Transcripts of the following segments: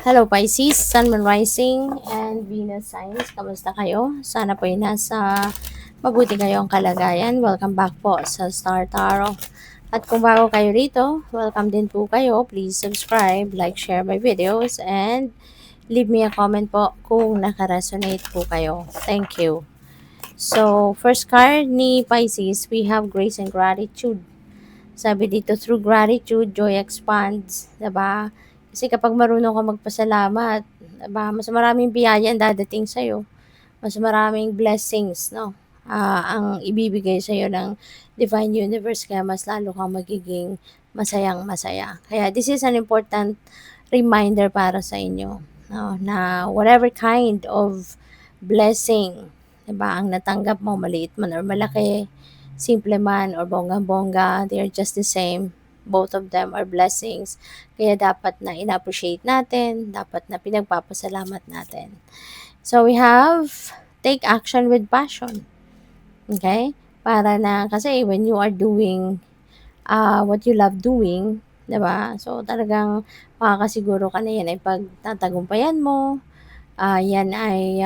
Hello Pisces, Sun, Moon Rising, and Venus Signs. Kamusta kayo? Sana po ay nasa mabuti kayong kalagayan. Welcome back po sa Star Tarot. At kung bago kayo rito, welcome din po kayo. Please subscribe, like, share my videos, and leave me a comment po kung nakaresonate po kayo. Thank you. So, first card ni Pisces, we have Grace and Gratitude. Sabi dito, through gratitude, joy expands. Diba? Kasi kapag marunong ka magpasalamat, diba, mas maraming biyaya ang dadating sa'yo. Mas maraming blessings, no? Ang ibibigay sa'yo ng Divine Universe, kaya mas lalo kang magiging masayang masaya. Kaya this is an important reminder para sa inyo, no? Na whatever kind of blessing, diba, ang natanggap mo, maliit man or malaki, simple man or bonggang-bongga, they are just the same. Both of them are blessings. Kaya dapat na in-appreciate natin, dapat na pinagpapasalamat natin. So we have take action with passion. Okay? Para na, kasi when you are doing what you love doing, diba? So talagang makakasiguro ka na yan ay pagtatagumpayan mo, yan ay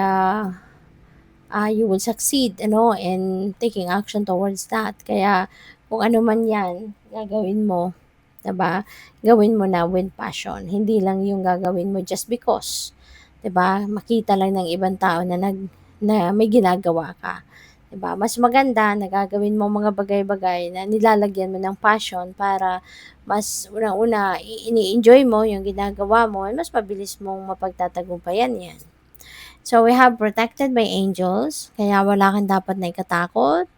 you will succeed, in taking action towards that. Kaya, kung ano man yan, gagawin mo, diba? Gawin mo na with passion. Hindi lang yung gagawin mo just because, diba? Makita lang ng ibang tao na may ginagawa ka. Diba? Mas maganda na gagawin mo mga bagay-bagay na nilalagyan mo ng passion para mas unang-una, ini-enjoy mo yung ginagawa mo, mas mabilis mong mapagtatagumpayan yan. So, we have protected by angels. Kaya wala kang dapat na ikatakot.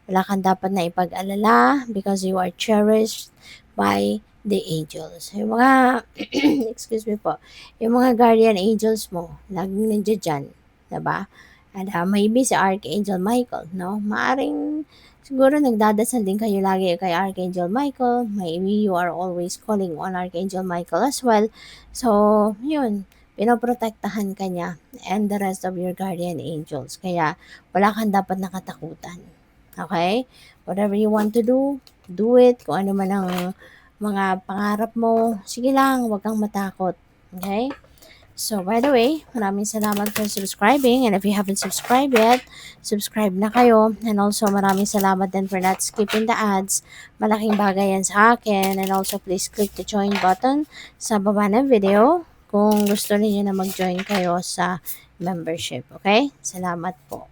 Wala kang dapat na ipag-alala because you are cherished by the angels. Yung mga, excuse me po, yung mga guardian angels mo, laging nandiyan dyan. Diba? And maybe si Archangel Michael, no? Maaring siguro nagdadasal din kayo lagi kay Archangel Michael. Maybe you are always calling on Archangel Michael as well. So, yun, pinoprotektahan ka niya and the rest of your guardian angels. Kaya wala kang dapat nakatakutan. Okay? Whatever you want to do it. Kung ano man ang mga pangarap mo, sige lang, huwag kang matakot. Okay? So, by the way, maraming salamat for subscribing. And if you haven't subscribed yet, subscribe na kayo. And also, maraming salamat din for not skipping the ads. Malaking bagay yan sa akin. And also, please click the join button sa baba ng video kung gusto niyo na mag-join kayo sa membership. Okay? Salamat po.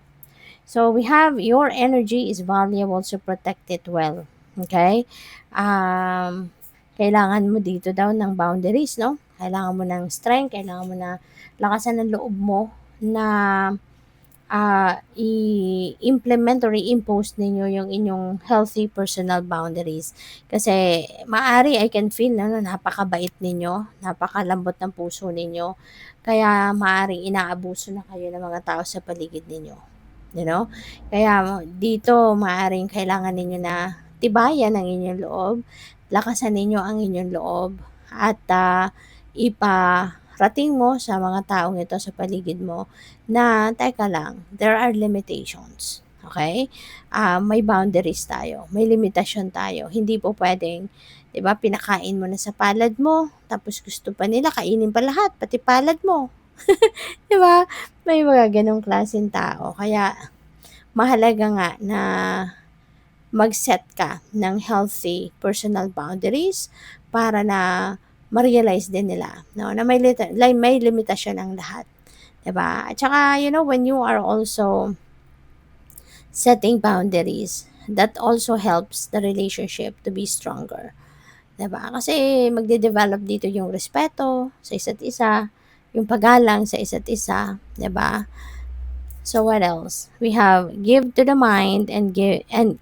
So, we have your energy is valuable, so protect it well. Okay? Kailangan mo dito daw ng boundaries, no? Kailangan mo ng strength, kailangan mo na lakasan ng loob mo na i-implement or i-impose ninyo yung inyong healthy personal boundaries. Kasi maari, I can feel, napakabait ninyo, napakalambot ng puso ninyo. Kaya maaring inaabuso na kayo ng mga tao sa paligid ninyo. You know? Kaya dito, maaring kailangan ninyo na tibayan ang inyong loob, lakasan ninyo ang inyong loob, at iparating mo sa mga taong ito sa paligid mo na, teka lang, there are limitations. Okay? May boundaries tayo. May limitasyon tayo. Hindi po pwedeng, di ba, pinakain mo na sa palad mo, tapos gusto pa nila, kainin pa lahat, pati palad mo. Di ba? May mga ganong klaseng tao. Kaya, mahalaga nga na mag-set ka ng healthy personal boundaries para na ma-realize din nila, no, na may limitasyon ang lahat. Diba? At saka, when you are also setting boundaries, that also helps the relationship to be stronger. Diba? Kasi magde-develop dito yung respeto sa isa't isa, yung paggalang sa isa't isa. Diba? So what else? We have give to the mind and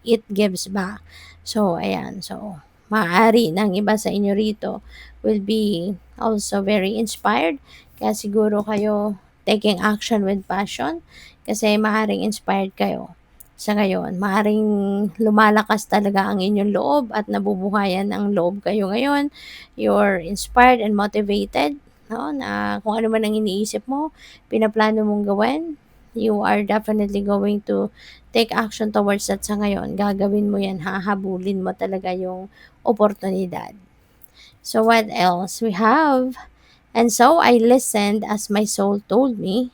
it gives back. So ayan, so maaari ng iba sa inyo rito will be also very inspired. Kaya siguro kayo taking action with passion kasi maaring inspired kayo sa ngayon. Maaring lumalakas talaga ang inyong loob at nabubuhayan ang loob kayo ngayon. You're inspired and motivated, no? Na kung ano man ang iniisip mo, pinaplano mong gawin, you are definitely going to take action towards that sa ngayon. Gagawin mo yan, hahabulin mo talaga yung oportunidad. So what else? We have And so I listened as my soul told me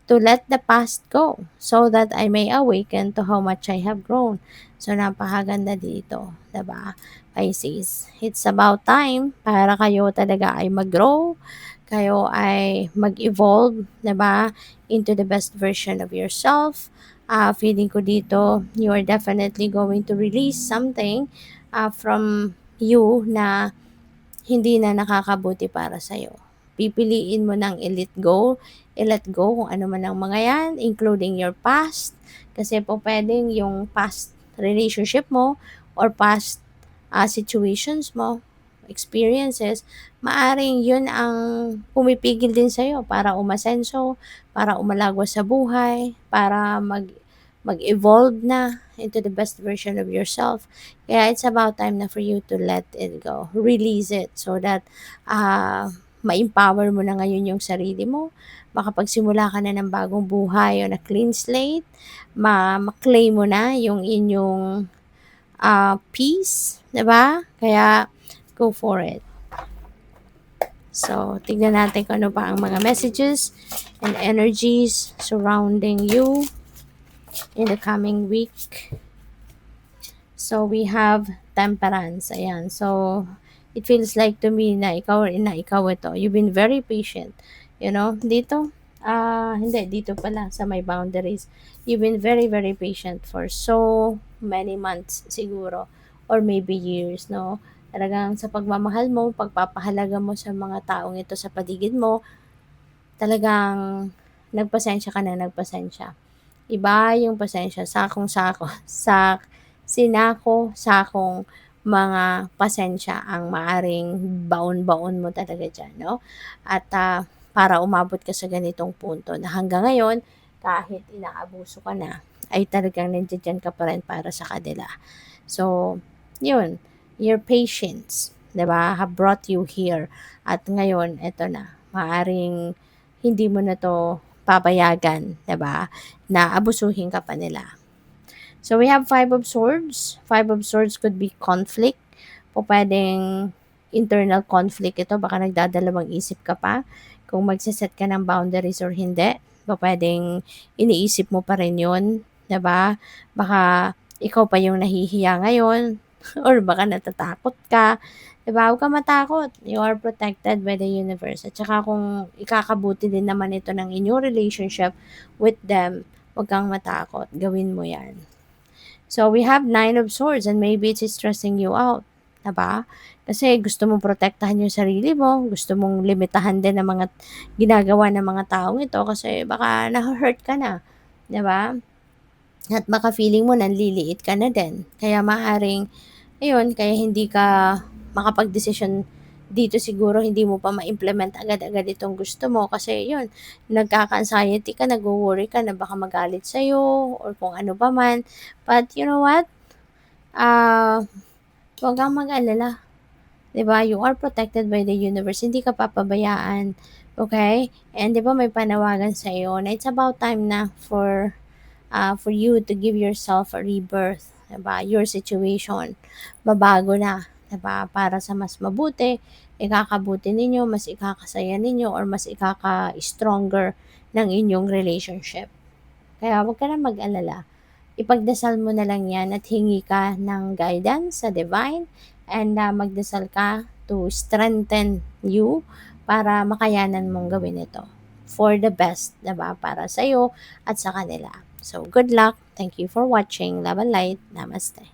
to let the past go so that I may awaken to how much I have grown. So, napakaganda dito, 'di ba? Pisces, it's about time para kayo talaga ay mag-grow, kayo ay mag-evolve, 'di ba, into the best version of yourself. Feeling ko dito, you are definitely going to release something from you na hindi na nakakabuti para sa'yo. Pipiliin mo ng i-let go kung ano man ang mga yan, including your past. Kasi po pwedeng yung past relationship mo or past situations mo, experiences, maaring yun ang pumipigil din sa'yo para umasenso, para umalagwas sa buhay, para mag-evolve na into the best version of yourself. Kaya it's about time na for you to let it go. Release it so that ma-empower mo na ngayon yung sarili mo. Makapagsimula ka na ng bagong buhay on a clean slate. Ma-claim mo na yung inyong peace. Diba? Kaya go for it. So, tignan natin kung ano pa ang mga messages and energies surrounding you in the coming week. So, we have temperance. Ayan. So, it feels like to me na ikaw ito. You've been very patient. You know, dito, hindi, dito pala sa my boundaries. You've been very, very patient for so many months siguro or maybe years, no? Talagang sa pagmamahal mo, pagpapahalaga mo sa mga taong ito sa paligid mo, talagang nagpasensya ka na nagpasensya. Iba yung pasensya, sakong-sako, sakong mga pasensya ang maaring baon-baon mo talaga diyan, 'no? At, para umabot ka sa ganitong punto na hanggang ngayon, kahit inaabuso ka na, ay talagang nandiya ka pa rin para sa kanila. So, yun, your patience, 'di ba, have brought you here. At ngayon, eto na, maaring hindi mo na 'to papayagan, 'di ba, na abusuhin ka pa nila. So, we have Five of Swords. Five of Swords could be conflict. O pwedeng internal conflict ito. Baka nagdadalawang isip ka pa kung magsiset ka ng boundaries or hindi. O pwedeng iniisip mo pa rin yun. 'Di ba? Baka ikaw pa yung nahihiya ngayon. Or baka natatakot ka. 'Di ba? Huwag kang matakot. You are protected by the universe. At saka kung ikakabuti din naman ito ng inyong relationship with them, huwag kang matakot. Gawin mo yan. So, we have Nine of Swords and maybe it's stressing you out. Diba? Kasi gusto mong protektahan yung sarili mo, gusto mong limitahan din ang mga ginagawa ng mga taong ito kasi baka na-hurt ka na. Diba? At baka feeling mo nanliliit ka na din. Kaya maaring, ayun, kaya hindi ka makapag-desisyon dito siguro hindi mo pa ma-implement agad-agad itong gusto mo kasi yun, nagkaka-anxiety ka, nagwo-worry ka na baka magalit sa'yo or kung ano pa man. But you know what? Ah, huwag kang mag-alala. 'Di ba? You are protected by the universe. Hindi ka papabayaan. Okay? And 'di ba may panawagan sa iyo na it's about time na for you to give yourself a rebirth. 'Di ba? Your situation, babago na. 'Di ba? Para sa mas mabuti, ikakabuti ninyo, mas ikakasaya ninyo, or mas ikaka-stronger ng inyong relationship. Kaya huwag ka na mag-alala. Ipagdasal mo na lang yan at hingi ka ng guidance sa divine and magdasal ka to strengthen you para makayanan mong gawin ito for the best, diba? Para sa'yo at sa kanila. So, good luck. Thank you for watching. Love and light. Namaste.